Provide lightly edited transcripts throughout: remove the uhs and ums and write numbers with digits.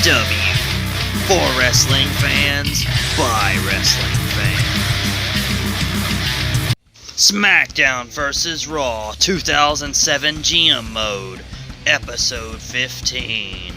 J.R.N.W. For wrestling fans, by wrestling fans. SmackDown vs. Raw 2007 GM Mode, Episode 15.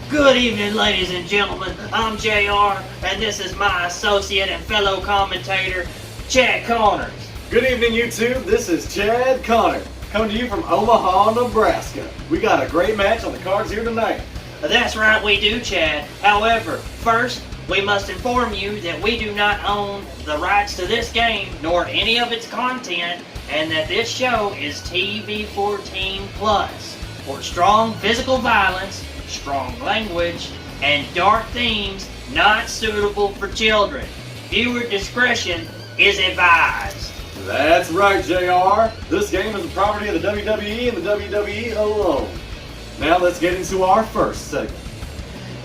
Good evening, ladies and gentlemen. I'm JR, and this is my associate and fellow commentator, Chad Connors. Good evening, YouTube. This is Chad Connor, coming to you from Omaha, Nebraska. We got a great match on the cards here tonight. That's right, we do, Chad. However, first, we must inform you that we do not own the rights to this game, nor any of its content, and that this show is TV-14 plus, for strong physical violence, strong language, and dark themes not suitable for children. Viewer discretion is advised. That's right, JR. This game is the property of the WWE and the WWE alone. Now let's get into our first segment.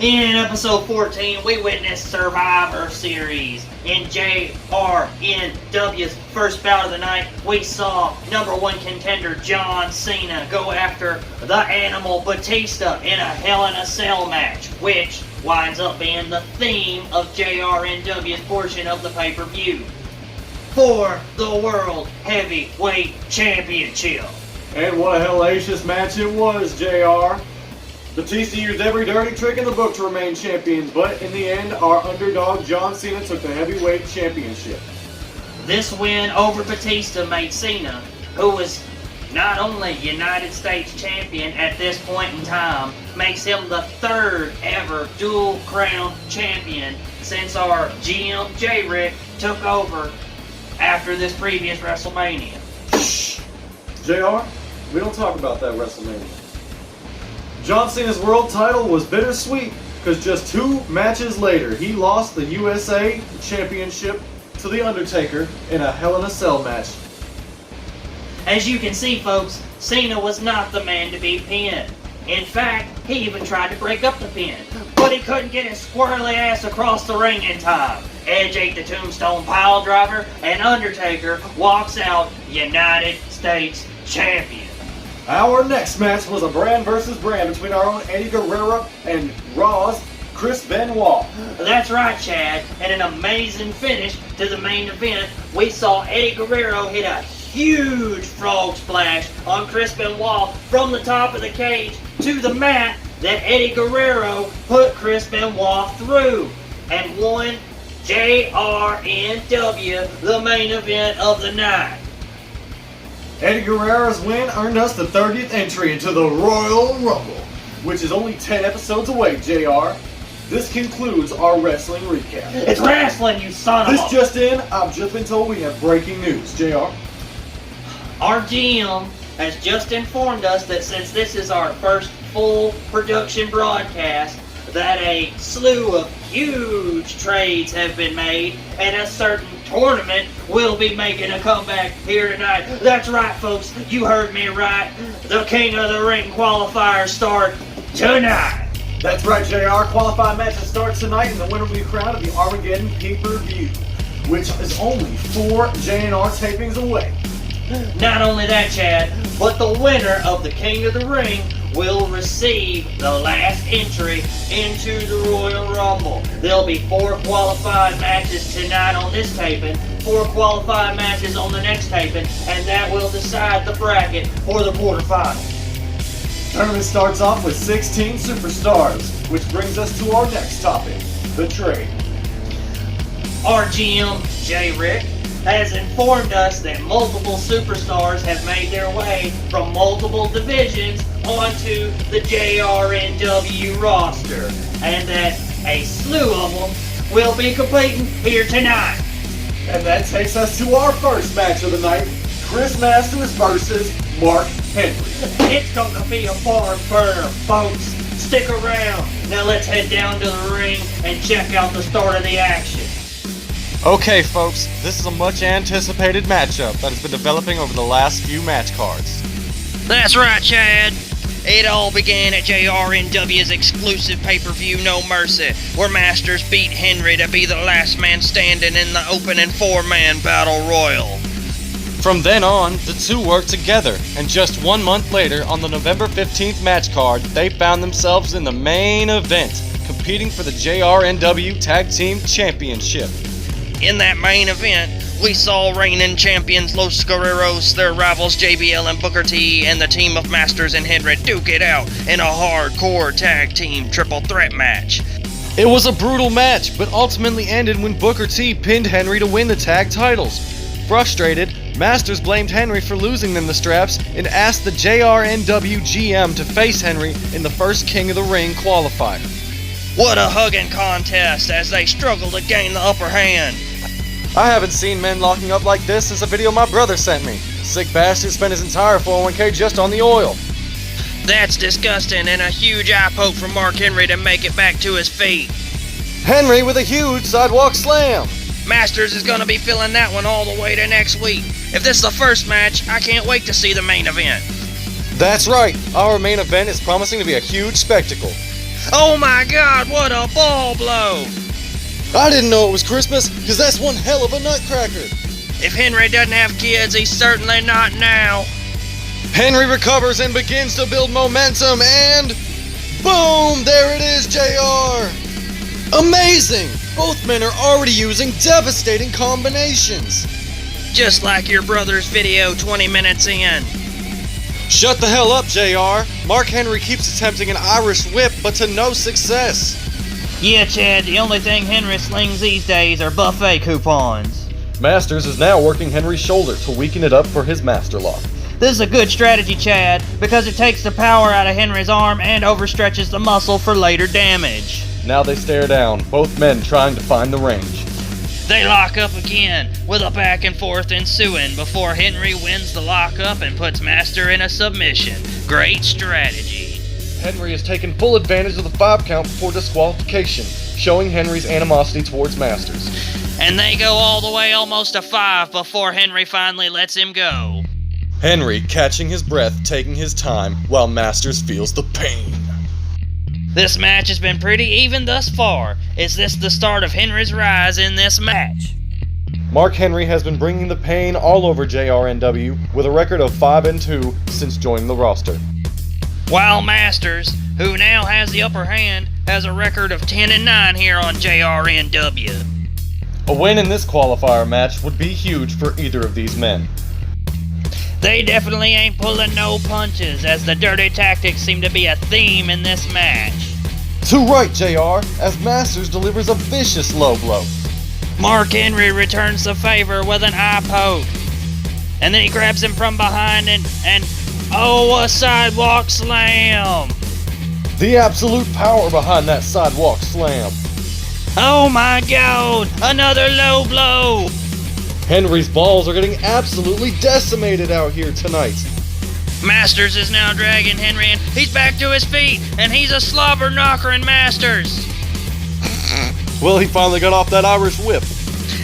In episode 14, we witnessed Survivor Series. In J.R.N.W's first bout of the night, we saw number one contender John Cena go after the Animal Batista in a Hell in a Cell match, which winds up being the theme of J.R.N.W's portion of the pay-per-view for the World Heavyweight Championship. And what a hellacious match it was, JR. Batista used every dirty trick in the book to remain champions, but in the end, our underdog John Cena took the heavyweight championship. This win over Batista made Cena, who was not only United States champion at this point in time, makes him the third ever dual crown champion since our GM J.R.N.W took over after this previous WrestleMania. Shh! JR, we don't talk about that WrestleMania. John Cena's world title was bittersweet because just 2 matches later, he lost the USA Championship to The Undertaker in a Hell in a Cell match. As you can see, folks, Cena was not the man to be pinned. In fact, he even tried to break up the pin, but he couldn't get his squirrely ass across the ring in time. Edge ate the Tombstone Piledriver, and Undertaker walks out United States Champion. Our next match was a brand versus brand between our own Eddie Guerrero and Raw's Chris Benoit. That's right, Chad. And an amazing finish to the main event, we saw Eddie Guerrero hit a huge frog splash on Chris Benoit from the top of the cage to the mat that Eddie Guerrero put Chris Benoit through and won J.R.N.W, the main event of the night. Eddie Guerrero's win earned us the 30th entry into the Royal Rumble, which is only 10 episodes away, JR. This concludes our wrestling recap. It's wrestling, you son of a... This just in, I've just been told we have breaking news, JR. Our GM has just informed us that since this is our first full production broadcast, that a slew of huge trades have been made, and a certain tournament will be making a comeback here tonight. That's right, folks. You heard me right. The King of the Ring qualifiers start tonight. That's right, JR. Qualifying matches start tonight, and the winner will be crowned at the Armageddon pay-per-view, which is only 4 JNR tapings away. Not only that, Chad, but the winner of the King of the Ring will receive the last entry into the Royal Rumble. There'll be 4 qualified matches tonight on this taping, 4 qualified matches on the next taping, and that will decide the bracket for the quarterfinals. Tournament starts off with 16 superstars, which brings us to our next topic, the trade. Our GM, J.R.N.W, has informed us that multiple superstars have made their way from multiple divisions onto the J.R.N.W roster, and that a slew of them will be completing here tonight. And that takes us to our first match of the night, Chris Masters versus Mark Henry. It's gonna be a barn burner, folks. Stick around. Now let's head down to the ring and check out the start of the action. Okay, folks, this is a much anticipated matchup that has been developing over the last few match cards. That's right, Chad. It all began at J.R.N.W's exclusive pay-per-view No Mercy, where Masters beat Henry to be the last man standing in the opening 4-man battle royal. From then on, the two worked together, and just 1 month later, on the November 15th match card, they found themselves in the main event, competing for the J.R.N.W Tag Team Championship. In that main event, we saw reigning champions Los Guerreros, their rivals JBL and Booker T, and the team of Masters and Henry duke it out in a hardcore tag team triple threat match. It was a brutal match, but ultimately ended when Booker T pinned Henry to win the tag titles. Frustrated, Masters blamed Henry for losing them the straps and asked the J.R.N.W GM to face Henry in the first King of the Ring qualifier. What a hugging contest as they struggle to gain the upper hand. I haven't seen men locking up like this since a video my brother sent me. Sick bastard spent his entire 401k just on the oil. That's disgusting, and a huge eye poke from Mark Henry to make it back to his feet. Henry with a huge sidewalk slam. Masters is gonna be feeling that one all the way to next week. If this is the first match, I can't wait to see the main event. That's right, our main event is promising to be a huge spectacle. Oh my god, what a ball blow! I didn't know it was Christmas, because that's one hell of a nutcracker. If Henry doesn't have kids, he's certainly not now. Henry recovers and begins to build momentum, and boom, there it is, JR. Amazing! Both men are already using devastating combinations. Just like your brother's video 20 minutes in. Shut the hell up, JR. Mark Henry keeps attempting an Irish whip, but to no success. Yeah, Chad, the only thing Henry slings these days are buffet coupons. Masters is now working Henry's shoulder to weaken it up for his master lock. This is a good strategy, Chad, because it takes the power out of Henry's arm and overstretches the muscle for later damage. Now they stare down, both men trying to find the range. They lock up again, with a back and forth ensuing before Henry wins the lockup and puts Master in a submission. Great strategy. Henry has taken full advantage of the 5 count before disqualification, showing Henry's animosity towards Masters. And they go all the way almost to 5 before Henry finally lets him go. Henry catching his breath, taking his time, while Masters feels the pain. This match has been pretty even thus far. Is this the start of Henry's rise in this match? Mark Henry has been bringing the pain all over J.R.N.W. with a record of 5-2 since joining the roster. While Masters, who now has the upper hand, has a record of 10-9 here on J.R.N.W. A win in this qualifier match would be huge for either of these men. They definitely ain't pulling no punches, as the dirty tactics seem to be a theme in this match. Too right, JR, as Masters delivers a vicious low blow. Mark Henry returns the favor with an eye poke. And then he grabs him from behind and oh, a sidewalk slam! The absolute power behind that sidewalk slam. Oh my god, another low blow! Henry's balls are getting absolutely decimated out here tonight. Masters is now dragging Henry and he's back to his feet and he's a slobber knocker in Masters. Well, he finally got off that Irish whip.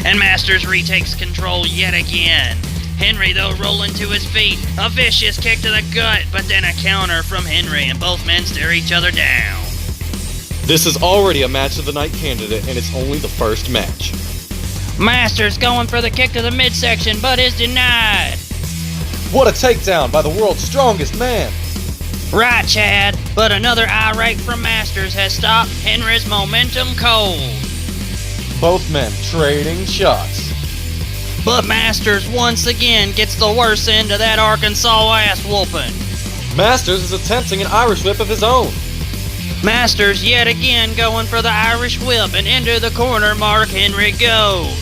And Masters retakes control yet again. Henry, though, rolling to his feet. A vicious kick to the gut, but then a counter from Henry, and both men stare each other down. This is already a match of the night candidate, and it's only the first match. Masters going for the kick to the midsection, but is denied. What a takedown by the world's strongest man. Right, Chad, but another eye rake from Masters has stopped Henry's momentum cold. Both men trading shots. But Masters once again gets the worst end of that Arkansas ass whooping. Masters is attempting an Irish whip of his own. Masters yet again going for the Irish whip, and into the corner Mark Henry goes.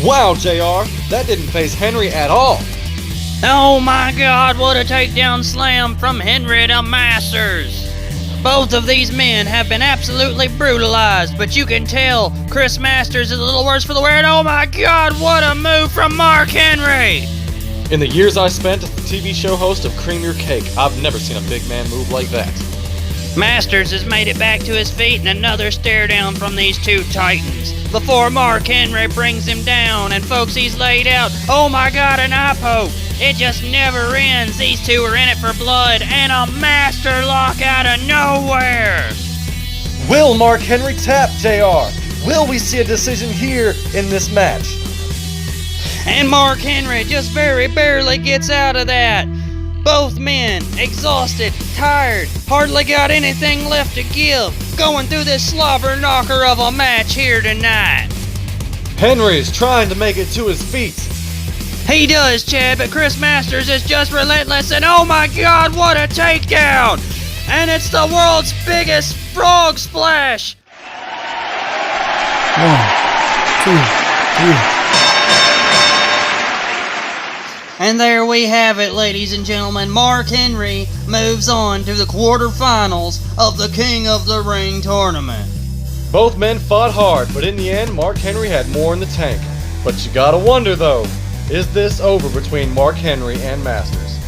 Wow, JR, that didn't faze Henry at all. Oh my god, what a takedown slam from Henry to Masters. Both of these men have been absolutely brutalized, but you can tell Chris Masters is a little worse for the wear, and oh my god, what a move from Mark Henry. In the years I spent as the TV show host of Cream Your Cake, I've never seen a big man move like that. Masters has made it back to his feet, and another stare down from these two titans before Mark Henry brings him down, and folks, he's laid out. Oh my god, an eye poke. It just never ends. These two are in it for blood, and a master lock out of nowhere. Will Mark Henry tap JR? Will we see a decision here in this match? and Mark Henry just very barely gets out of that. Both men, exhausted, tired, hardly got anything left to give, going through this slobber knocker of a match here tonight. Henry is trying to make it to his feet. He does, Chad, but Chris Masters is just relentless, and oh my god, what a takedown! And it's the world's biggest frog splash! 1, 2, 3. And there we have it, ladies and gentlemen. Mark Henry moves on to the quarterfinals of the King of the Ring tournament. Both men fought hard, but in the end, Mark Henry had more in the tank. But you gotta wonder though, is this over between Mark Henry and Masters?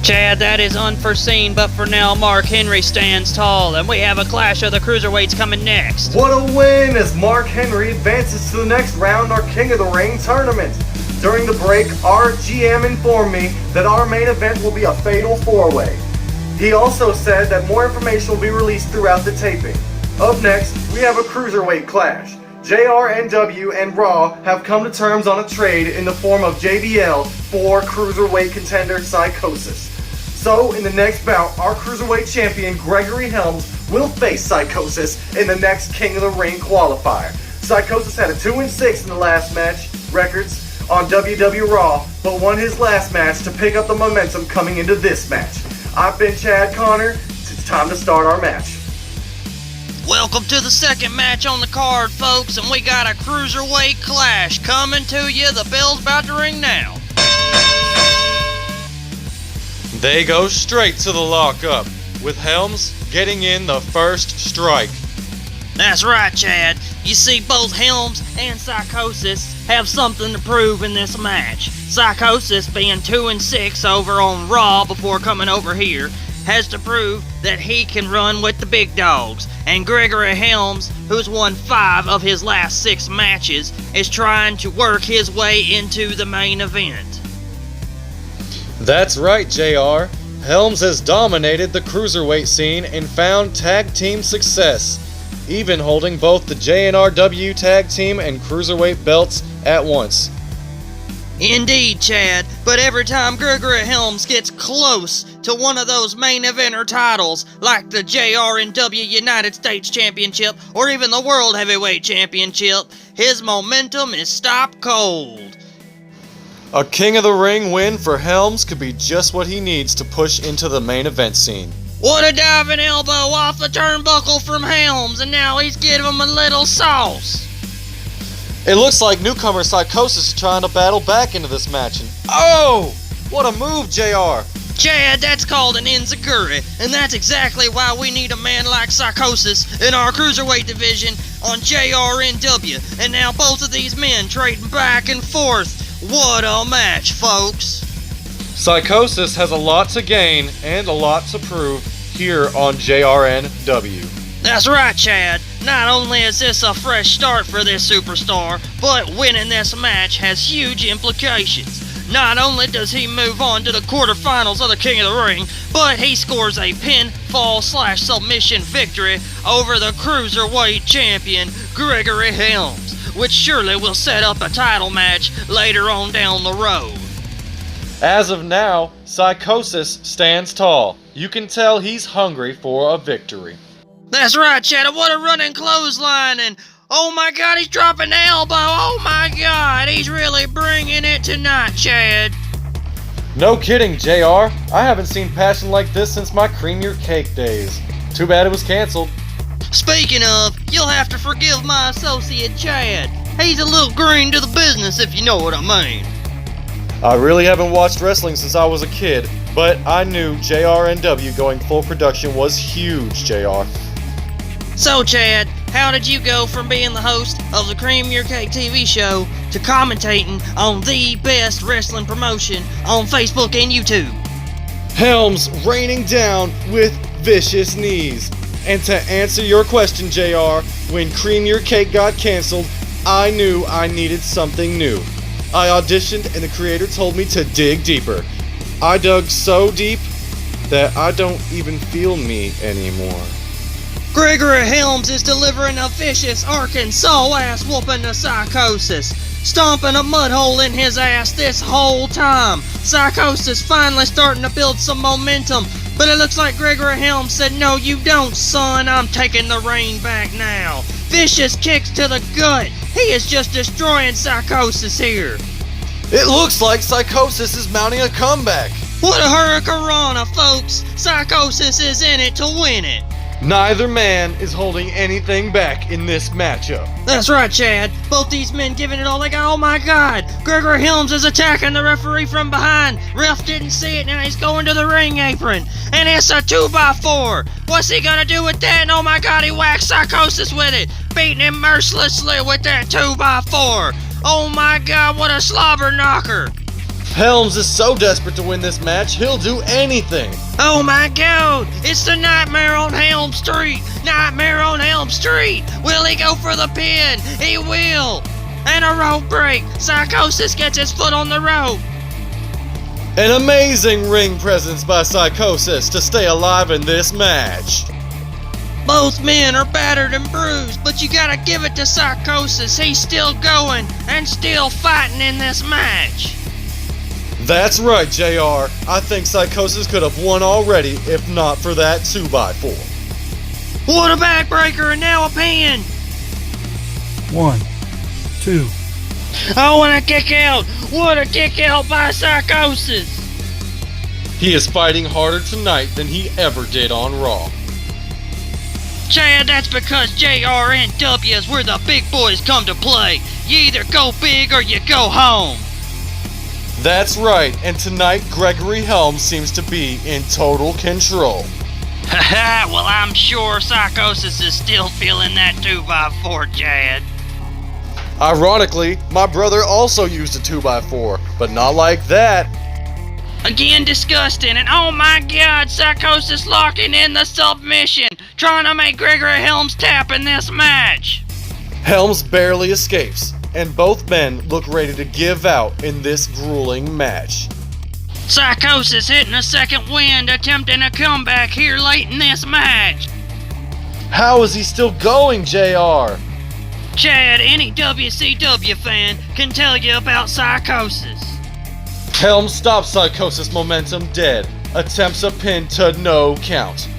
Chad, that is unforeseen, but for now, Mark Henry stands tall, and we have a clash of the cruiserweights coming next. What a win as Mark Henry advances to the next round, our King of the Ring tournament. During the break, our GM informed me that our main event will be a fatal four-way. He also said that more information will be released throughout the taping. Up next, we have a cruiserweight clash. J.R.N.W and Raw have come to terms on a trade in the form of JBL for cruiserweight contender Psychosis. So, in the next bout, our cruiserweight champion Gregory Helms will face Psychosis in the next King of the Ring qualifier. Psychosis had a 2-6 in the last match records on WW Raw, but won his last match to pick up the momentum coming into this match. I've been Chad Connor. It's time to start our match. Welcome to the second match on the card, folks, and we got a cruiserweight clash coming to you. The bell's about to ring now. They go straight to the lockup, with Helms getting in the first strike. That's right, Chad. You see, both Helms and Psychosis have something to prove in this match. Psychosis, being 2-6 over on Raw before coming over here, has to prove that he can run with the big dogs. And Gregory Helms, who's won 5 of his last 6 matches, is trying to work his way into the main event. That's right, JR. Helms has dominated the cruiserweight scene and found tag team success, even holding both the J.R.N.W tag team and cruiserweight belts at once. Indeed, Chad, but every time Gregory Helms gets close to one of those main eventer titles, like the J.R.N.W United States Championship or even the World Heavyweight Championship, his momentum is stopped cold. A King of the Ring win for Helms could be just what he needs to push into the main event scene. What a diving elbow off the turnbuckle from Helms, and now he's giving him a little sauce. It looks like newcomer Psychosis is trying to battle back into this match, and oh! What a move, JR! Chad, that's called an enziguri, and that's exactly why we need a man like Psychosis in our cruiserweight division on J.R.N.W. And now both of these men trading back and forth. What a match, folks! Psychosis has a lot to gain and a lot to prove here on J.R.N.W. That's right, Chad. Not only is this a fresh start for this superstar, but winning this match has huge implications. Not only does he move on to the quarterfinals of the King of the Ring, but he scores a pinfall/submission victory over the cruiserweight champion, Gregory Helms, which surely will set up a title match later on down the road. As of now, Psychosis stands tall. You can tell he's hungry for a victory. That's right, Chad. What a running clothesline, and oh my god, he's dropping the elbow. Oh my god, he's really bringing it tonight, Chad. No kidding, JR. I haven't seen passion like this since my Cream Your Cake days. Too bad it was canceled. Speaking of, you'll have to forgive my associate Chad. He's a little green to the business, if you know what I mean. I really haven't watched wrestling since I was a kid, but I knew J.R.N.W going full production was huge, JR. So, Chad, how did you go from being the host of the Cream Your Cake TV show to commentating on the best wrestling promotion on Facebook and YouTube? Helms raining down with vicious knees. And to answer your question, JR, when Cream Your Cake got canceled, I knew I needed something new. I auditioned and the creator told me to dig deeper. I dug so deep that I don't even feel me anymore. Gregory Helms is delivering a vicious Arkansas ass whooping to Psychosis. stomping a mud hole in his ass this whole time. Psychosis finally starting to build some momentum, but it looks like Gregory Helms said, "No, you don't, son. I'm taking the reign back now." Vicious kicks to the gut. He is just destroying Psychosis here. It looks like Psychosis is mounting a comeback. What a hurricanrana, folks. Psychosis is in it to win it. Neither man is holding anything back in this matchup. That's right, Chad. Both these men giving it all they got. Oh my God! Gregory Helms is attacking the referee from behind. Ref didn't see it, now he's going to the ring apron. And it's a 2x4. What's he gonna do with that? And oh my God, he whacks Psychosis with it. Beating him mercilessly with that 2x4. Oh my God, what a slobber knocker. Helms is so desperate to win this match, he'll do anything. Oh my God! It's the Nightmare on Helm Street! Nightmare on Helm Street! Will he go for the pin? He will! And a rope break! Psychosis gets his foot on the rope! An amazing ring presence by Psychosis to stay alive in this match. Both men are battered and bruised, but you gotta give it to Psychosis. He's still going and still fighting in this match. That's right, JR. I think Psychosis could have won already if not for that 2x4. What a backbreaker and now a pin! 1, 2. Oh, and a kick out! What a kick out by Psychosis! He is fighting harder tonight than he ever did on Raw. Chad, that's because J.R.N.W is where the big boys come to play. You either go big or you go home. That's right, and tonight Gregory Helms seems to be in total control. Haha, well I'm sure Psychosis is still feeling that 2x4, Chad. Ironically, my brother also used a 2x4, but not like that. Again disgusting, and oh my God, Psychosis locking in the submission, trying to make Gregory Helms tap in this match. Helms barely escapes, and both men look ready to give out in this grueling match. Psychosis hitting a second wind, attempting a comeback here late in this match. How is he still going, JR? Chad, any WCW fan can tell you about Psychosis. Helms stops Psychosis momentum dead, attempts a pin to no count.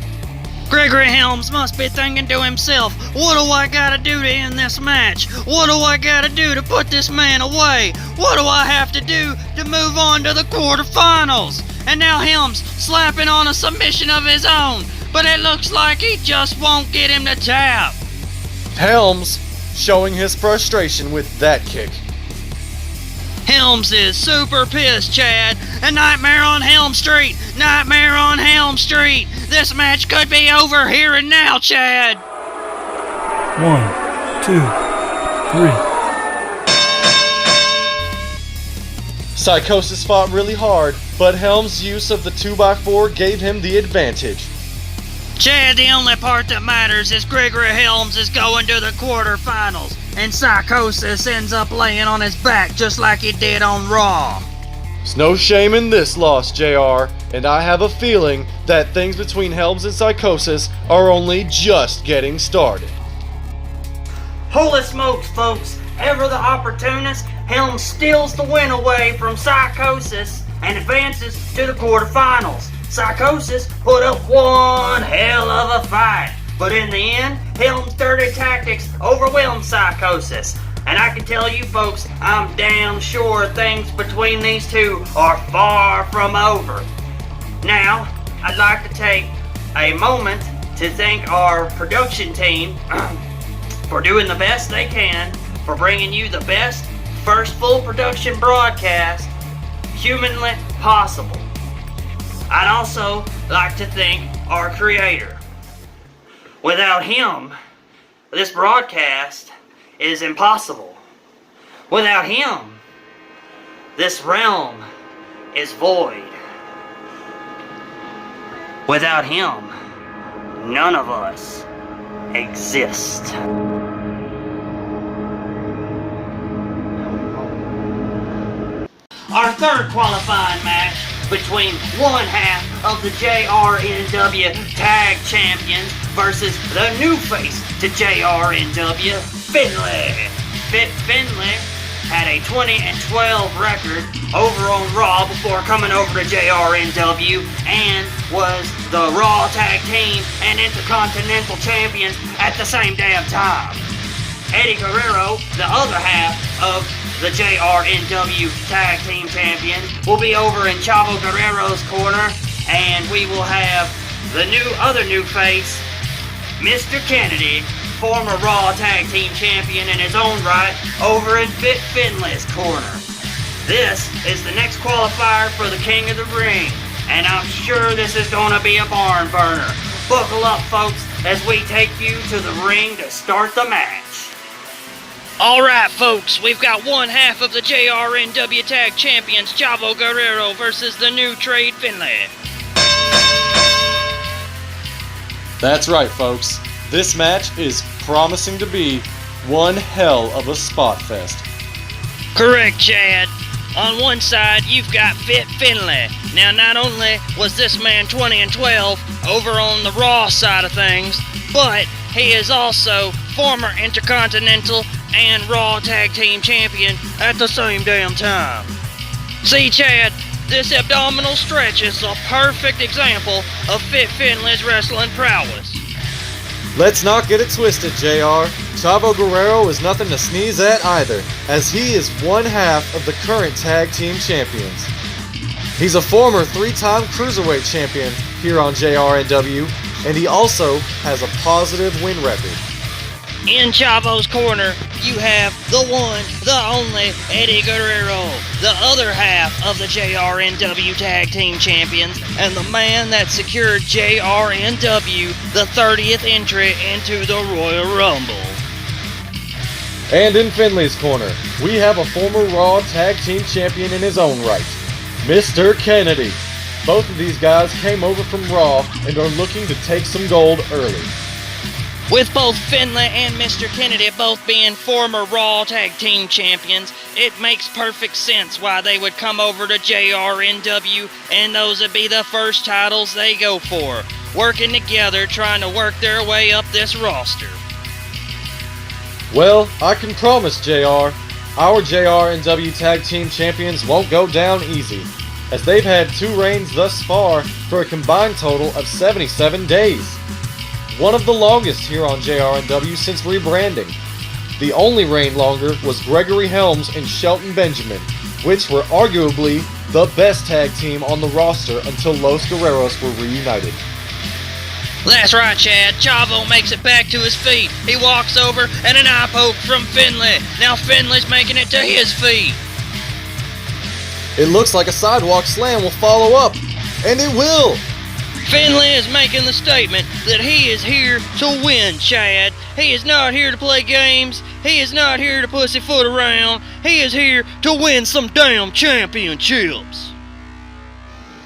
Gregory Helms must be thinking to himself, what do I gotta do to end this match? What do I gotta do to put this man away? What do I have to do to move on to the quarterfinals? And now Helms slapping on a submission of his own, but it looks like he just won't get him to tap. Helms showing his frustration with that kick. Helms is super pissed, Chad. A Nightmare on Helm Street! Nightmare on Helm Street! This match could be over here and now, Chad! 1, 2, 3. Psychosis fought really hard, but Helms' use of the 2x4 gave him the advantage. Chad, the only part that matters is Gregory Helms is going to the quarterfinals, and Psychosis ends up laying on his back just like he did on Raw. There's no shame in this loss, JR, and I have a feeling that things between Helms and Psychosis are only just getting started. Holy smokes, folks! Ever the opportunist, Helms steals the win away from Psychosis and advances to the quarterfinals. Psychosis put up one hell of a fight, but in the end, Helms' dirty tactics overwhelmed Psychosis. And I can tell you folks, I'm damn sure things between these two are far from over. Now, I'd like to take a moment to thank our production team for doing the best they can for bringing you the best first full production broadcast humanly possible. I'd also like to thank our creator. Without him, this broadcast is impossible. Without him, this realm is void. Without him, none of us exist. Our third qualifying match between one half of the J.R.N.W Tag Champions versus the new face to J.R.N.W, Finlay. Finlay had a 20-12 record over on Raw before coming over to J.R.N.W. and was the Raw Tag Team and Intercontinental Champions at the same damn time. Eddie Guerrero, the other half of the J.R.N.W. Tag Team Champions, will be over in Chavo Guerrero's corner, and we will have the other new face, Mr. Kennedy, former Raw Tag Team Champion in his own right, over in Fit Finlay's corner. This is the next qualifier for the King of the Ring, and I'm sure this is going to be a barn burner. Buckle up, folks, as we take you to the ring to start the match. Alright, folks, we've got one half of the J.R.N.W. Tag Champions, Chavo Guerrero, versus the new Trade Finlay. That's right, folks. This match is promising to be one hell of a spot fest. Correct, Chad. On one side, you've got Fit Finlay. Now, not only was this man 20-12 over on the Raw side of things, but he is also former Intercontinental and Raw Tag Team Champion at the same damn time. See, Chad, this abdominal stretch is a perfect example of Fit Finlay's wrestling prowess. Let's not get it twisted, JR. Chavo Guerrero is nothing to sneeze at either, as he is one half of the current Tag Team Champions. He's a former 3-time Cruiserweight Champion here on J.R.N.W, and he also has a positive win record. In Chavo's corner, you have the one, the only Eddie Guerrero, the other half of the J.R.N.W. Tag Team Champions, and the man that secured J.R.N.W. the 30th entry into the Royal Rumble. And in Finlay's corner, we have a former Raw Tag Team Champion in his own right, Mr. Kennedy. Both of these guys came over from Raw and are looking to take some gold early. With both Finlay and Mr. Kennedy both being former Raw Tag Team Champions, it makes perfect sense why they would come over to J.R.N.W, and those would be the first titles they go for, working together trying to work their way up this roster. Well, I can promise, JR, our J.R.N.W. Tag Team Champions won't go down easy, as they've had 2 reigns thus far for a combined total of 77 days. One of the longest here on J.R.N.W. since rebranding. The only reign longer was Gregory Helms and Shelton Benjamin, which were arguably the best tag team on the roster until Los Guerreros were reunited. That's right, Chad. Chavo makes it back to his feet. He walks over and an eye poke from Finlay. Now Finlay's making it to his feet. It looks like a sidewalk slam will follow up, and it will! Finlay is making the statement that he is here to win, Chad. He is not here to play games. He is not here to pussyfoot around. He is here to win some damn championships.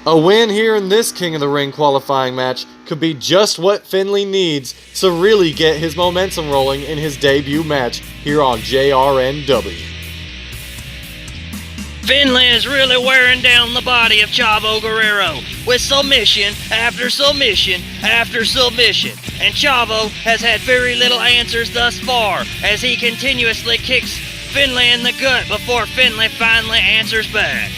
A win here in this King of the Ring qualifying match could be just what Finlay needs to really get his momentum rolling in his debut match here on J.R.N.W. Finlay is really wearing down the body of Chavo Guerrero with submission after submission after submission, and Chavo has had very little answers thus far as he continuously kicks Finlay in the gut before Finlay finally answers back.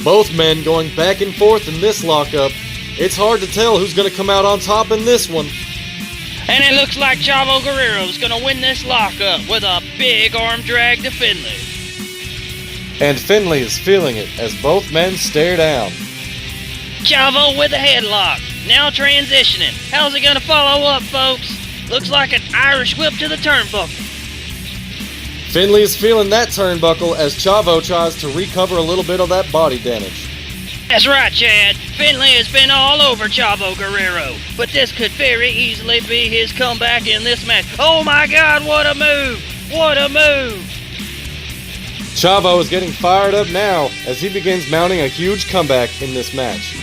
Both men going back and forth in this lockup. It's hard to tell who's going to come out on top in this one. And it looks like Chavo Guerrero's going to win this lockup with a big arm drag to Finlay. And Finlay is feeling it as both men stare down. Chavo with a headlock. Now transitioning. How's he going to follow up, folks? Looks like an Irish whip to the turnbuckle. Finlay is feeling that turnbuckle as Chavo tries to recover a little bit of that body damage. That's right, Chad. Finlay has been all over Chavo Guerrero, but this could very easily be his comeback in this match. Oh my God, what a move! What a move! Chavo is getting fired up now as he begins mounting a huge comeback in this match.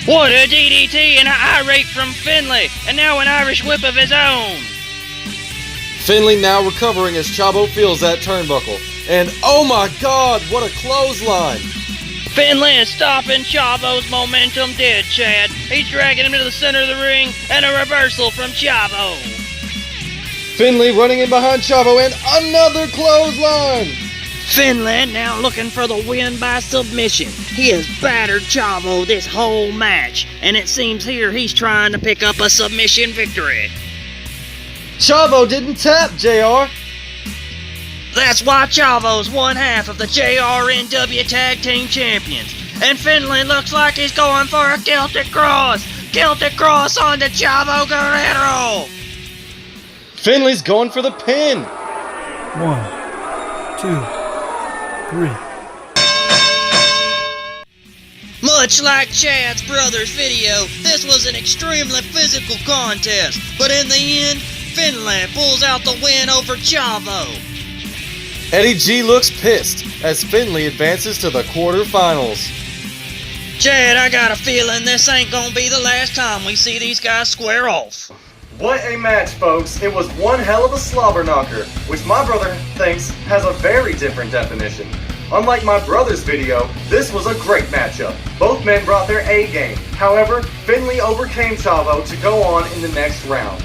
What a DDT and an irate from Finlay, and now an Irish whip of his own. Finlay now recovering as Chavo feels that turnbuckle. And oh my God, what a clothesline! Finlay is stopping Chavo's momentum dead, Chad. He's dragging him to the center of the ring, and a reversal from Chavo. Finlay running in behind Chavo, and another clothesline! Finlay now looking for the win by submission. He has battered Chavo this whole match, and it seems here he's trying to pick up a submission victory. Chavo didn't tap, JR. That's why Chavo's one half of the J.R.N.W Tag Team Champions. And Finlay looks like he's going for a Celtic Cross. Celtic Cross on the Chavo Guerrero. Finley's going for the pin. 1, 2, 3. Much like Chad's brother's video, this was an extremely physical contest, but in the end, Finlay pulls out the win over Chavo. Eddie G looks pissed as Finley advances to the quarterfinals. Chad, I got a feeling this ain't gonna be the last time we see these guys square off. What a match, folks. It was one hell of a slobber knocker, which my brother thinks has a very different definition. Unlike my brother's video, this was a great matchup. Both men brought their A game. However, Finley overcame Chavo to go on in the next round.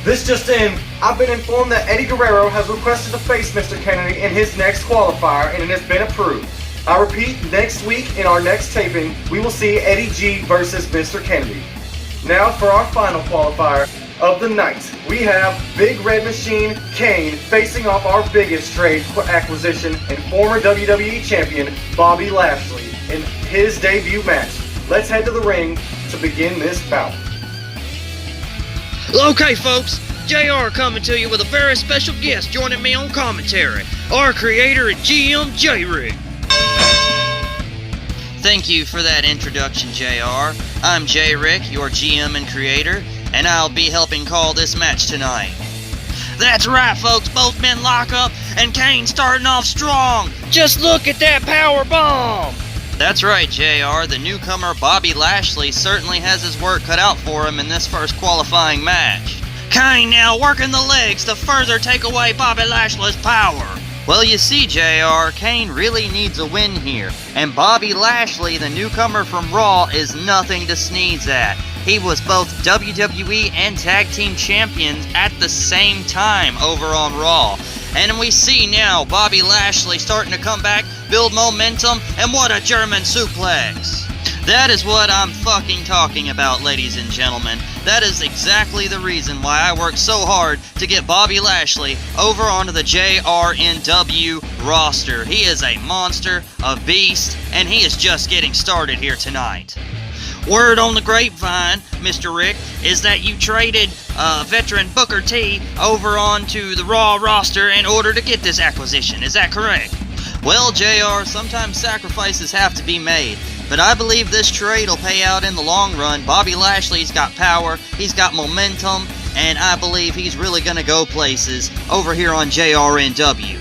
This just in, I've been informed that Eddie Guerrero has requested to face Mr. Kennedy in his next qualifier, and it has been approved. I repeat, next week in our next taping, we will see Eddie G versus Mr. Kennedy. Now for our final qualifier of the night, we have Big Red Machine Kane facing off our biggest trade acquisition and former WWE Champion Bobby Lashley in his debut match. Let's head to the ring to begin this bout. Okay, folks, JR coming to you with a very special guest joining me on commentary, our creator and GM, J.R.N.W. Thank you for that introduction, JR. I'm J-Rick, your GM and creator, and I'll be helping call this match tonight. That's right, folks, both men lock up, and Kane starting off strong. Just look at that power bomb. That's right, JR. The newcomer Bobby Lashley certainly has his work cut out for him in this first qualifying match. Kane now working the legs to further take away Bobby Lashley's power. Well, you see, JR, Kane really needs a win here, and Bobby Lashley, the newcomer from Raw, is nothing to sneeze at. He was both WWE and Tag Team Champions at the same time over on Raw. And we see now Bobby Lashley starting to come back, build momentum, and what a German suplex. That is what I'm fucking talking about, ladies and gentlemen. That is exactly the reason why I worked so hard to get Bobby Lashley over onto the J.R.N.W roster. He is a monster, a beast, and he is just getting started here tonight. Word on the grapevine, Mr. Rick, is that you traded veteran Booker T over onto the Raw roster in order to get this acquisition. Is that correct? Well, JR, sometimes sacrifices have to be made, but I believe this trade will pay out in the long run. Bobby Lashley's got power, he's got momentum, and I believe he's really going to go places over here on J.R.N.W.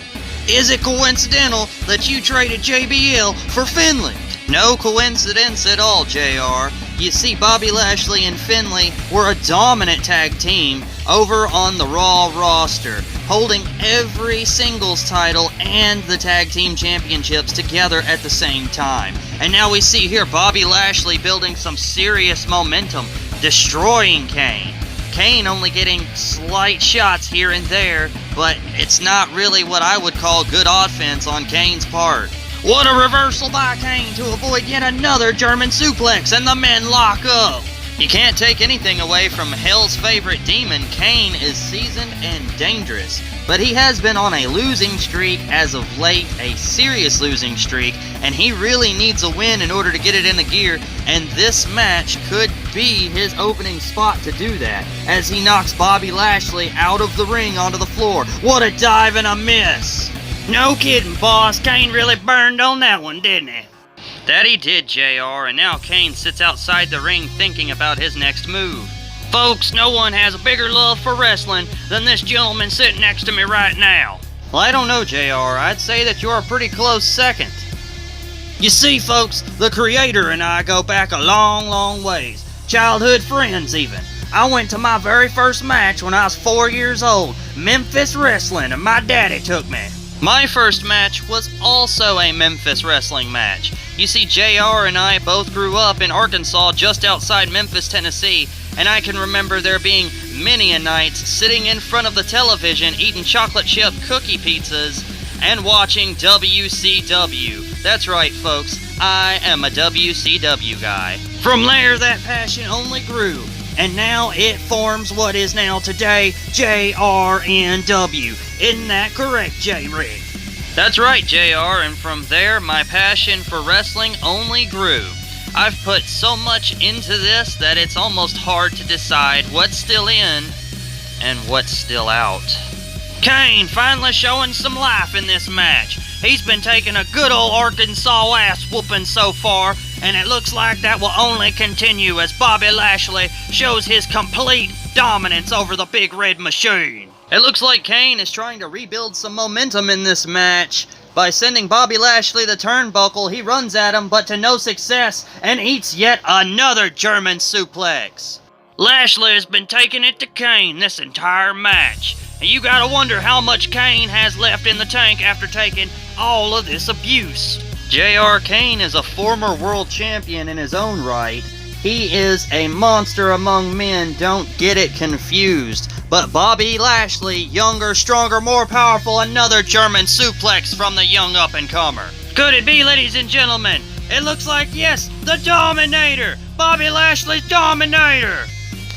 Is it coincidental that you traded JBL for Finlay? No coincidence at all, JR. You see, Bobby Lashley and Finlay were a dominant tag team over on the Raw roster, holding every singles title and the tag team championships together at the same time. And now we see here Bobby Lashley building some serious momentum, destroying Kane. Kane only getting slight shots here and there, but it's not really what I would call good offense on Kane's part. What a reversal by Kane to avoid yet another German suplex, and the men lock up. You can't take anything away from Hell's favorite demon. Kane is seasoned and dangerous, but he has been on a losing streak as of late, a serious losing streak, and he really needs a win in order to get it in the gear, and this match could be his opening spot to do that, as he knocks Bobby Lashley out of the ring onto the floor. What a dive and a miss. No kidding, boss. Kane really burned on that one, didn't he? That he did, JR, and now Kane sits outside the ring thinking about his next move. Folks, no one has a bigger love for wrestling than this gentleman sitting next to me right now. Well, I don't know, JR. I'd say that you're a pretty close second. You see, folks, the creator and I go back a long, long ways. Childhood friends, even. I went to my very first match when I was 4 years old, Memphis Wrestling, and my daddy took me. My first match was also a Memphis wrestling match. You see, JR and I both grew up in Arkansas just outside Memphis, Tennessee, and I can remember there being many a night sitting in front of the television eating chocolate chip cookie pizzas and watching WCW. That's right, folks, I am a WCW guy. From there, that passion only grew, and now it forms what is now today J.R.N.W. Isn't that correct, J-Rick? That's right, JR, and from there, my passion for wrestling only grew. I've put so much into this that it's almost hard to decide what's still in and what's still out. Kane finally showing some life in this match. He's been taking a good old Arkansas ass whooping so far, and it looks like that will only continue as Bobby Lashley shows his complete dominance over the Big Red Machine. It looks like Kane is trying to rebuild some momentum in this match. By sending Bobby Lashley the turnbuckle, he runs at him, but to no success, and eats yet another German suplex. Lashley has been taking it to Kane this entire match, and you gotta wonder how much Kane has left in the tank after taking all of this abuse. J.R. Kane is a former world champion in his own right. He is a monster among men, don't get it confused. But Bobby Lashley, younger, stronger, more powerful, another German suplex from the young up-and-comer. Could it be, ladies and gentlemen? It looks like, yes, the Dominator! Bobby Lashley's Dominator!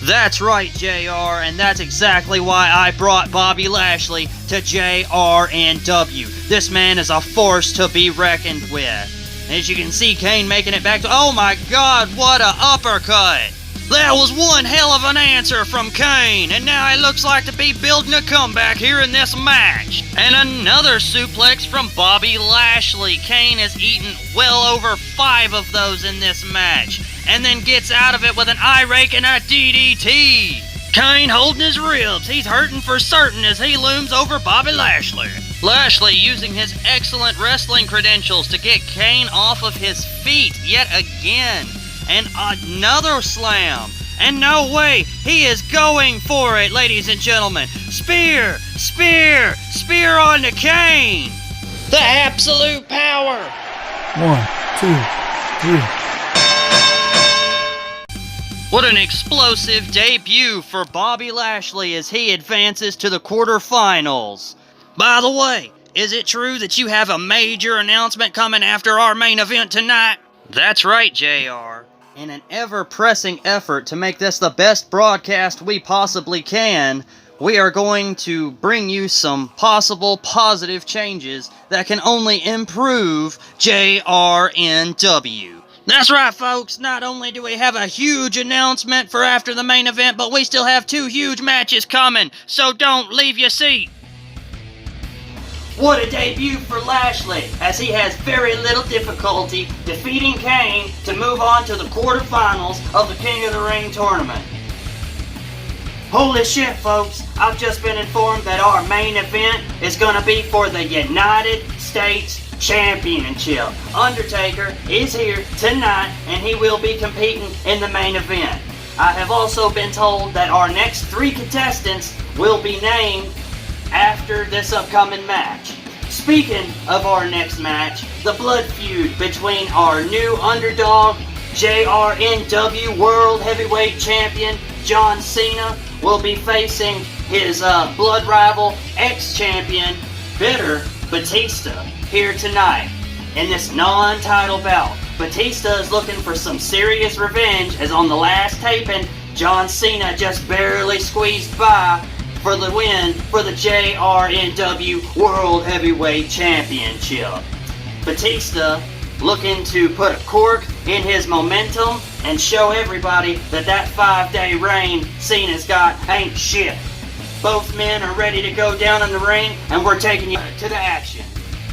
That's right, JR, and that's exactly why I brought Bobby Lashley to J.R.N.W. This man is a force to be reckoned with. As you can see, Kane making it back to... Oh my God, what a uppercut! That was one hell of an answer from Kane, and now it looks like to be building a comeback here in this match. And another suplex from Bobby Lashley. Kane has eaten well over 5 of those in this match, and then gets out of it with an eye rake and a DDT. Kane holding his ribs. He's hurting for certain as he looms over Bobby Lashley. Lashley using his excellent wrestling credentials to get Kane off of his feet yet again. And another slam. And no way, he is going for it, ladies and gentlemen. Spear, spear, spear on the Kane. The absolute power. 1, 2, 3. What an explosive debut for Bobby Lashley as he advances to the quarterfinals. By the way, is it true that you have a major announcement coming after our main event tonight? That's right, JR. In an ever-pressing effort to make this the best broadcast we possibly can, we are going to bring you some possible positive changes that can only improve J.R.N.W. That's right, folks. Not only do we have a huge announcement for after the main event, but we still have 2 huge matches coming, so don't leave your seat. What a debut for Lashley, as he has very little difficulty defeating Kane to move on to the quarterfinals of the King of the Ring tournament. Holy shit, folks, I've just been informed that our main event is going to be for the United States Championship. Undertaker is here tonight, and he will be competing in the main event. I have also been told that our next 3 contestants will be named after this upcoming match. Speaking of our next match, the blood feud between our new underdog, J.R.N.W. World Heavyweight Champion John Cena, will be facing his blood rival, ex-champion, Bitter Batista, here tonight in this non-title bout. Batista is looking for some serious revenge, as on the last taping, John Cena just barely squeezed by for the win for the J.R.N.W. World Heavyweight Championship. Batista looking to put a cork in his momentum and show everybody that that 5-day reign Cena's got ain't shit. Both men are ready to go down in the ring, and we're taking you to the action.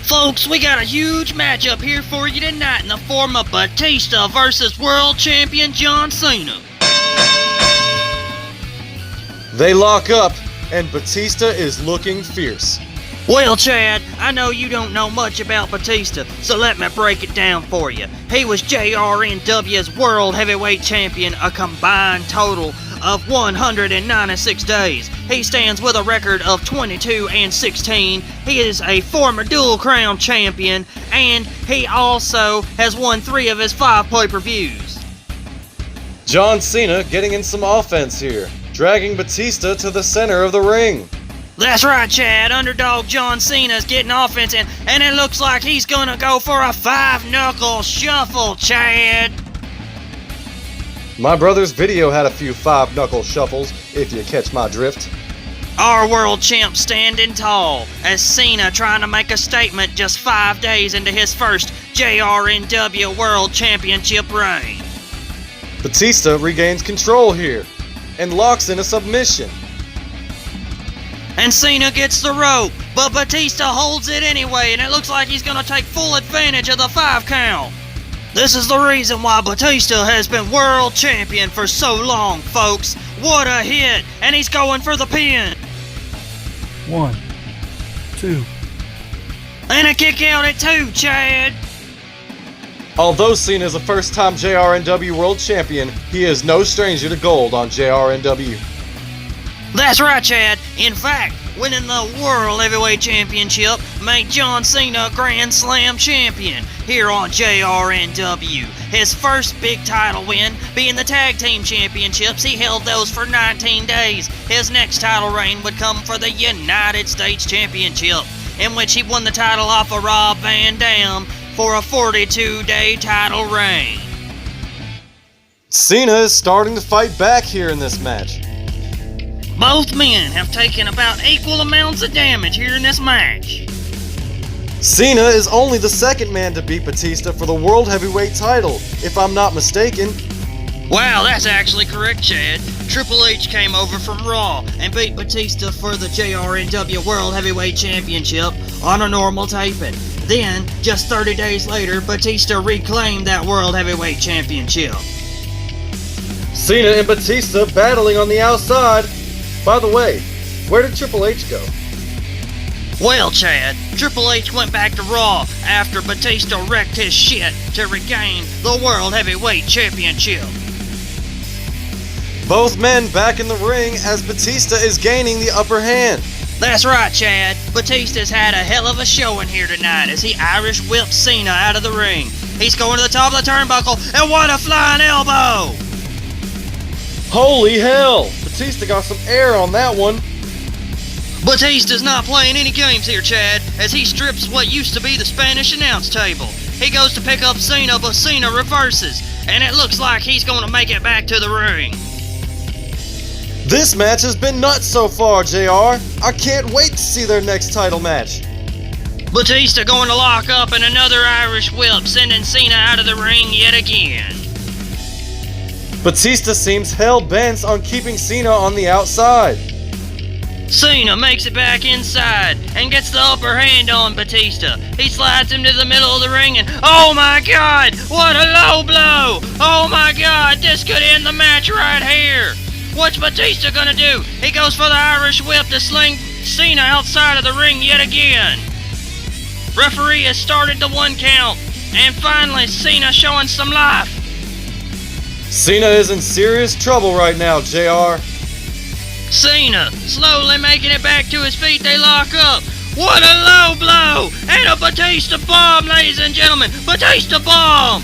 Folks, we got a huge matchup here for you tonight in the form of Batista versus World Champion John Cena. They lock up, and Batista is looking fierce. Well, Chad, I know you don't know much about Batista, so let me break it down for you. He was J.R.N.W's World Heavyweight Champion a combined total of 196 days. He stands with a record of 22-16. He is a former Dual Crown champion, and he also has won 3 of his 5 pay-per-views. John Cena getting in some offense here, dragging Batista to the center of the ring. That's right, Chad. Underdog John Cena's getting offense, and it looks like he's gonna go for a 5-knuckle shuffle, Chad. My brother's video had a few 5-knuckle shuffles, if you catch my drift. Our world champ standing tall as Cena trying to make a statement just 5 days into his first J.R.N.W World Championship reign. Batista regains control here and locks in a submission. And Cena gets the rope, but Batista holds it anyway, and it looks like he's gonna take full advantage of the 5 count. This is the reason why Batista has been world champion for so long, folks. What a hit, and he's going for the pin. 1, 2. And a kick out at 2, Chad. Although Cena is a first-time J.R.N.W World Champion, he is no stranger to gold on J.R.N.W. That's right, Chad. In fact, winning the World Heavyweight Championship made John Cena Grand Slam champion here on J.R.N.W. His first big title win being the Tag Team Championships. He held those for 19 days. His next title reign would come for the United States Championship, in which he won the title off of Rob Van Dam for a 42-day title reign. Cena is starting to fight back here in this match. Both men have taken about equal amounts of damage here in this match. Cena is only the second man to beat Batista for the World Heavyweight title, if I'm not mistaken. Wow, that's actually correct, Chad. Triple H came over from Raw and beat Batista for the J.R.N.W World Heavyweight Championship on a normal taping. Then, just 30 days later, Batista reclaimed that World Heavyweight Championship. Cena and Batista battling on the outside. By the way, where did Triple H go? Well, Chad, Triple H went back to Raw after Batista wrecked his shit to regain the World Heavyweight Championship. Both men back in the ring as Batista is gaining the upper hand. That's right, Chad. Batista's had a hell of a showing here tonight as he Irish whips Cena out of the ring. He's going to the top of the turnbuckle, and what a flying elbow! Holy hell! Batista got some air on that one. Batista's not playing any games here, Chad, as he strips what used to be the Spanish announce table. He goes to pick up Cena, but Cena reverses, and it looks like he's going to make it back to the ring. This match has been nuts so far, JR. I can't wait to see their next title match. Batista going to lock up in another Irish whip, sending Cena out of the ring yet again. Batista seems hell-bent on keeping Cena on the outside. Cena makes it back inside and gets the upper hand on Batista. He slides him to the middle of the ring and oh my god, what a low blow! Oh my god, this could end the match right here. What's Batista gonna do? He goes for the Irish whip to sling Cena outside of the ring yet again. Referee has started the 1 count, and finally Cena showing some life. Cena is in serious trouble right now, JR. Cena slowly making it back to his feet. They lock up. What a low blow! And a Batista bomb, ladies and gentlemen. Batista bomb!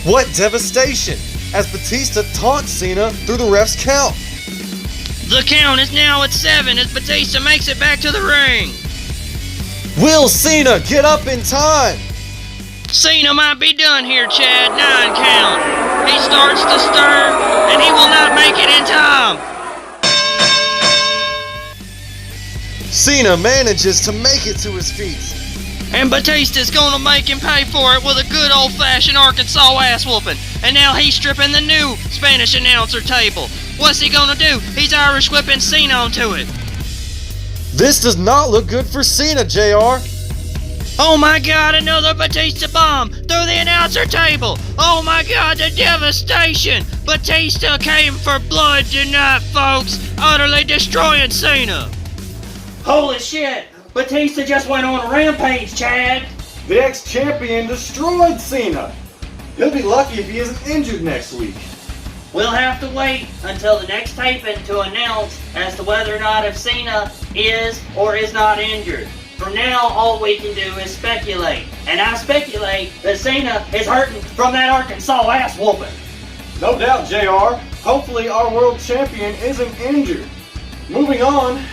What devastation! As Batista taunts Cena through the ref's count. The count is now at 7 as Batista makes it back to the ring. Will Cena get up in time? Cena might be done here, Chad. 9 count. He starts to stir, and he will not make it in time. Cena manages to make it to his feet. And Batista's gonna make him pay for it with a good old-fashioned Arkansas ass whooping. And now he's stripping the new Spanish announcer table. What's he gonna do? He's Irish whipping Cena onto it. This does not look good for Cena, JR. Oh my god, another Batista bomb through the announcer table. Oh my god, the devastation. Batista came for blood tonight, folks. Utterly destroying Cena. Holy shit! Batista just went on a rampage, Chad! The ex-champion destroyed Cena. He'll be lucky if he isn't injured next week. We'll have to wait until the next taping to announce as to whether or not if Cena is or is not injured. From now, all we can do is speculate. And I speculate that Cena is hurting from that Arkansas ass whooping. No doubt, JR. Hopefully our world champion isn't injured. Moving on,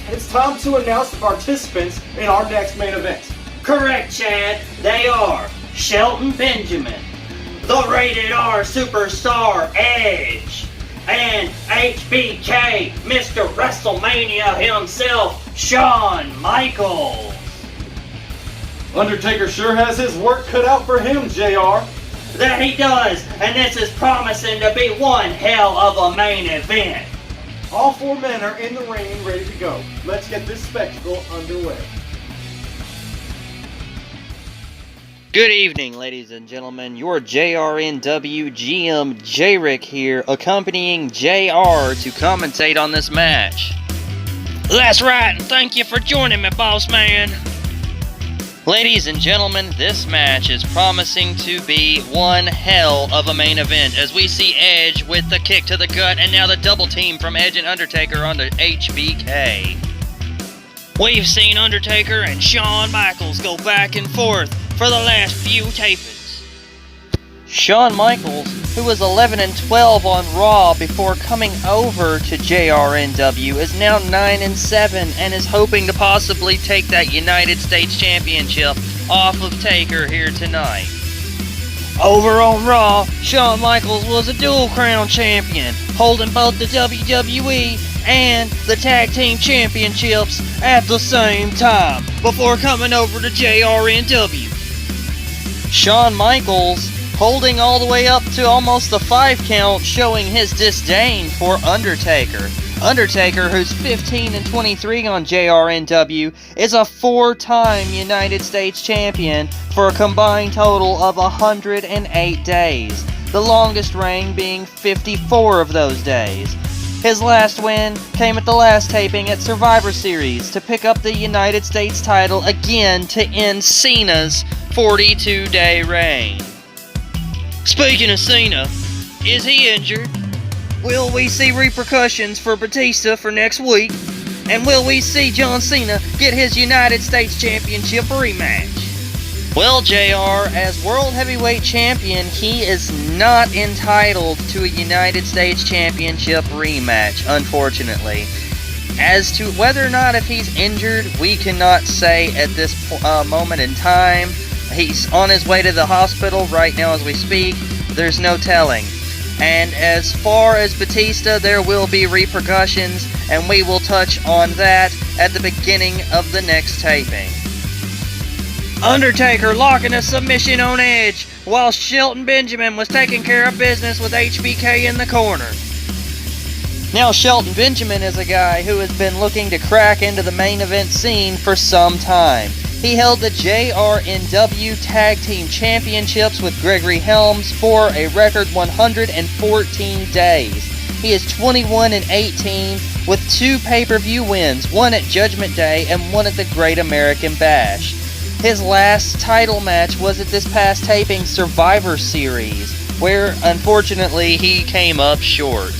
it's time to announce the participants in our next main event. Correct, Chad. They are Shelton Benjamin, the Rated R Superstar Edge, and HBK, Mr. WrestleMania himself, Shawn Michaels. Undertaker sure has his work cut out for him, JR. That he does, and this is promising to be one hell of a main event. All four men are in the ring and ready to go. Let's get this spectacle underway. Good evening, ladies and gentlemen. Your J.R.N.W GM J-Rick here, accompanying JR to commentate on this match. That's right, and thank you for joining me, boss man. Ladies and gentlemen, this match is promising to be one hell of a main event as we see Edge with the kick to the gut and now the double team from Edge and Undertaker onto HBK. We've seen Undertaker and Shawn Michaels go back and forth for the last few tapings. Shawn Michaels, who was 11-12 on Raw before coming over to J.R.N.W, is now 9-7 and is hoping to possibly take that United States Championship off of Taker here tonight. Over on Raw, Shawn Michaels was a dual crown champion, holding both the WWE and the Tag Team Championships at the same time before coming over to J.R.N.W. Shawn Michaels holding all the way up to almost the 5 count, showing his disdain for Undertaker. Undertaker, who's 15-23 on J.R.N.W, is a 4-time United States champion for a combined total of 108 days, the longest reign being 54 of those days. His last win came at the last taping at Survivor Series to pick up the United States title again to end Cena's 42-day reign. Speaking of Cena, is he injured? Will we see repercussions for Batista for next week? And will we see John Cena get his United States Championship rematch? Well, JR, as World Heavyweight Champion, he is not entitled to a United States Championship rematch, unfortunately. As to whether or not if he's injured, we cannot say at this moment in time. He's on his way to the hospital right now as we speak. There's no telling. And as far as Batista, there will be repercussions, and we will touch on that at the beginning of the next taping. Undertaker locking a submission on Edge, while Shelton Benjamin was taking care of business with HBK in the corner. Now, Shelton Benjamin is a guy who has been looking to crack into the main event scene for some time. He held the J.R.N.W Tag Team Championships with Gregory Helms for a record 114 days. He is 21-18 with 2 pay-per-view wins, one at Judgment Day and one at the Great American Bash. His last title match was at this past taping Survivor Series, where unfortunately he came up short.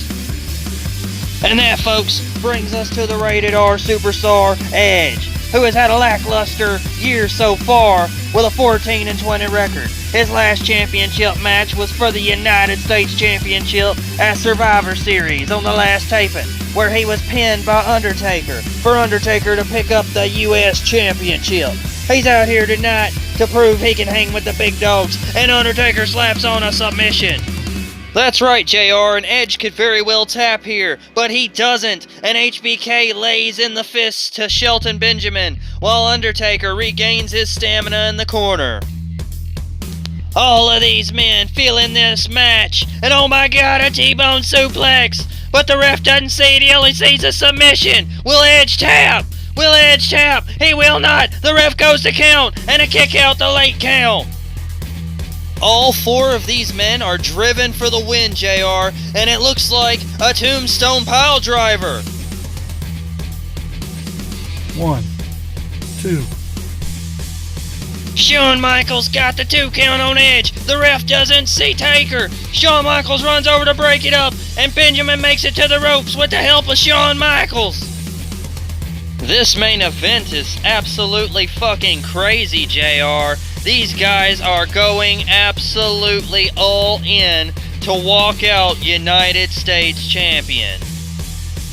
And that, folks, brings us to the Rated R Superstar Edge, who has had a lackluster year so far with a 14-20 record. His last championship match was for the United States Championship at Survivor Series on the last taping, where he was pinned by Undertaker for Undertaker to pick up the U.S. Championship. He's out here tonight to prove he can hang with the big dogs, and Undertaker slaps on a submission. That's right, JR, and Edge could very well tap here, but he doesn't, and HBK lays in the fists to Shelton Benjamin, while Undertaker regains his stamina in the corner. All of these men feeling this match, and oh my god, a T-bone suplex! But the ref doesn't see it, he only sees a submission! Will Edge tap? Will Edge tap? He will not! The ref goes to count, and a kick out the late count! All 4 of these men are driven for the win, JR, and it looks like a tombstone pile driver. 1, 2. Shawn Michaels got the 2 count on Edge. The ref doesn't see Taker. Shawn Michaels runs over to break it up, and Benjamin makes it to the ropes with the help of Shawn Michaels. This main event is absolutely fucking crazy, JR. These guys are going absolutely all in to walk out United States champion.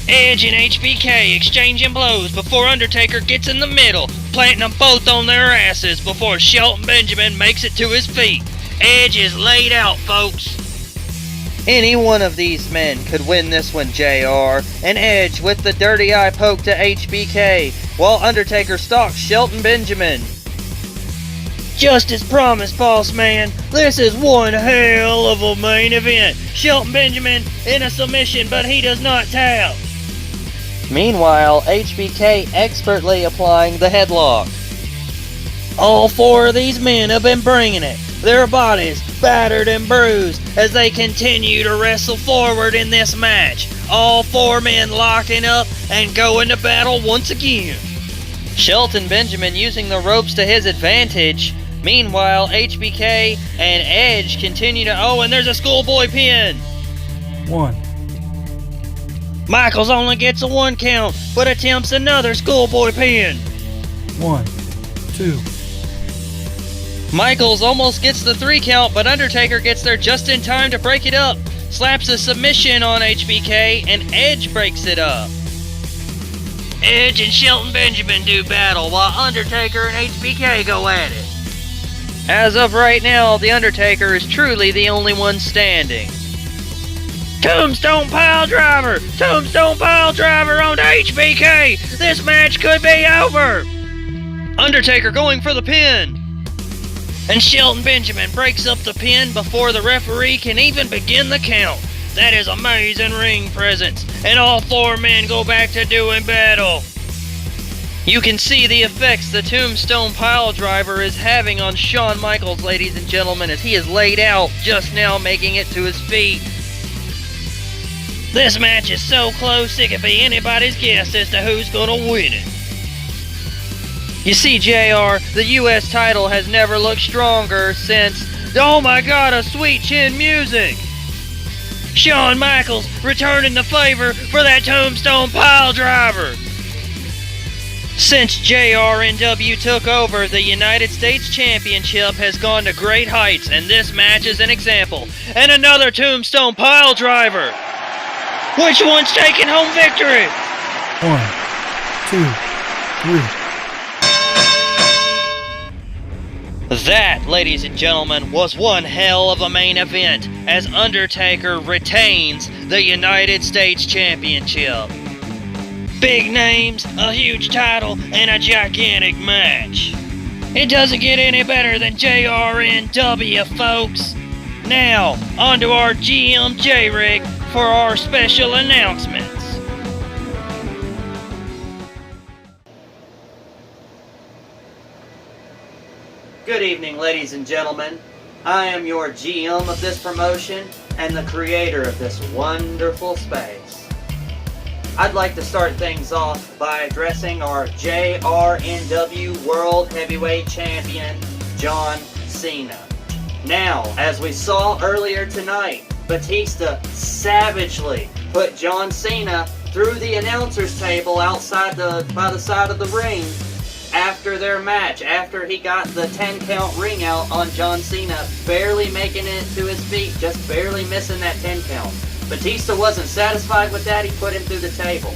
Edge and HBK exchanging blows before Undertaker gets in the middle, planting them both on their asses before Shelton Benjamin makes it to his feet. Edge is laid out, folks. Any one of these men could win this one, JR. And Edge with the dirty eye poke to HBK, while Undertaker stalks Shelton Benjamin. Just as promised, boss man, this is one hell of a main event. Shelton Benjamin in a submission, but he does not tap. Meanwhile, HBK expertly applying the headlock. All four of these men have been bringing it, their bodies battered and bruised as they continue to wrestle forward in this match. All four men locking up and going to battle once again. Shelton Benjamin using the ropes to his advantage. Meanwhile, HBK and Edge continue to... Oh, and there's a schoolboy pin. 1, Michaels only gets a 1 count, but attempts another schoolboy pin. 1, 2, Michaels almost gets the 3 count, but Undertaker gets there just in time to break it up. Slaps a submission on HBK, and Edge breaks it up. Edge and Shelton Benjamin do battle, while Undertaker and HBK go at it. As of right now, The Undertaker is truly the only one standing. Tombstone Pile Driver! Tombstone Pile Driver on HBK! This match could be over! Undertaker going for the pin! And Shelton Benjamin breaks up the pin before the referee can even begin the count. That is amazing ring presence, and all four men go back to doing battle. You can see the effects the Tombstone Pile Driver is having on Shawn Michaels, ladies and gentlemen, as he is laid out, just now making it to his feet. This match is so close it could be anybody's guess as to who's gonna win it. You see, JR, the US title has never looked stronger since... Oh my god, a sweet chin music! Shawn Michaels returning the favor for that Tombstone Pile Driver! Since J.R.N.W took over, the United States Championship has gone to great heights, and this match is an example. And another Tombstone Pile Driver! Which one's taking home victory? 1, 2, 3. That, ladies and gentlemen, was one hell of a main event as Undertaker retains the United States Championship. Big names, a huge title, and a gigantic match. It doesn't get any better than J.R.N.W, folks. Now, on to our GM J-Rig for our special announcements. Good evening, ladies and gentlemen. I am your GM of this promotion and the creator of this wonderful space. I'd like to start things off by addressing our J.R.N.W World Heavyweight Champion, John Cena. Now, as we saw earlier tonight, Batista savagely put John Cena through the announcer's table outside by the side of the ring after their match, after he got the 10 count ring out on John Cena, barely making it to his feet, just barely missing that 10 count. Batista wasn't satisfied with that, he put him through the table.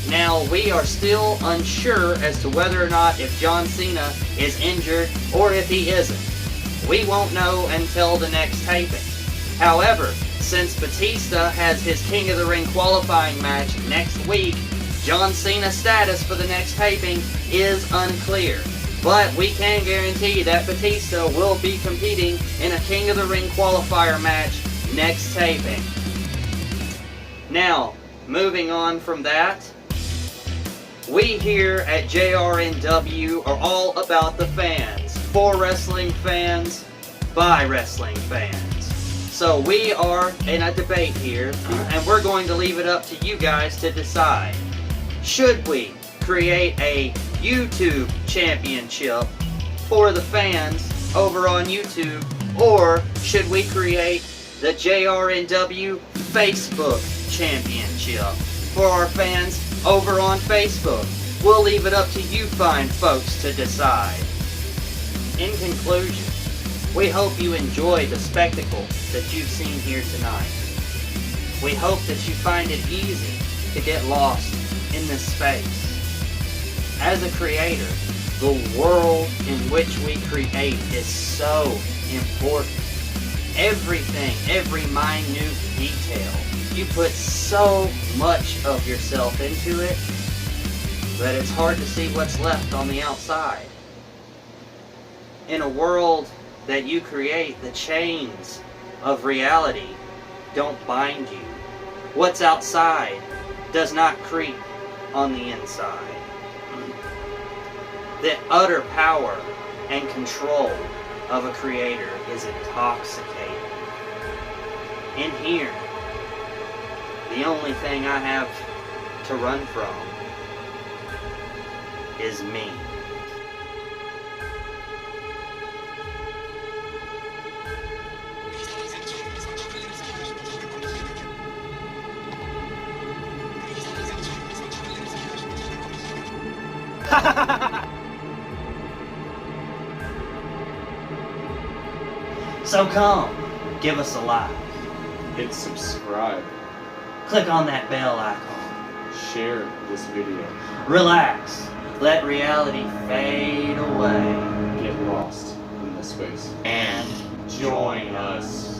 Now, we are still unsure as to whether or not if John Cena is injured or if he isn't. We won't know until the next taping. However, since Batista has his King of the Ring qualifying match next week, John Cena's status for the next taping is unclear. But we can guarantee that Batista will be competing in a King of the Ring qualifier match next taping. Now, moving on from that, we here at J.R.N.W are all about the fans. For wrestling fans, by wrestling fans. So we are in a debate here, and we're going to leave it up to you guys to decide. Should we create a YouTube championship for the fans over on YouTube, or should we create the J.R.N.W Facebook championship for our fans over on Facebook? We'll leave it up to you fine folks to decide. In conclusion, we hope you enjoyed the spectacle that you've seen here tonight. We hope that you find it easy to get lost in this space. As a creator, the world in which we create is so important. Everything, every minute detail, you put so much of yourself into it that it's hard to see what's left on the outside. In a world that you create, the chains of reality don't bind you. What's outside does not creep on the inside. The utter power and control of a creator is intoxicating. In here, the only thing I have to run from is me. So come, give us a like. Hit subscribe. Click on that bell icon. Share this video. Relax. Let reality fade away. Get lost in this space. And Join us.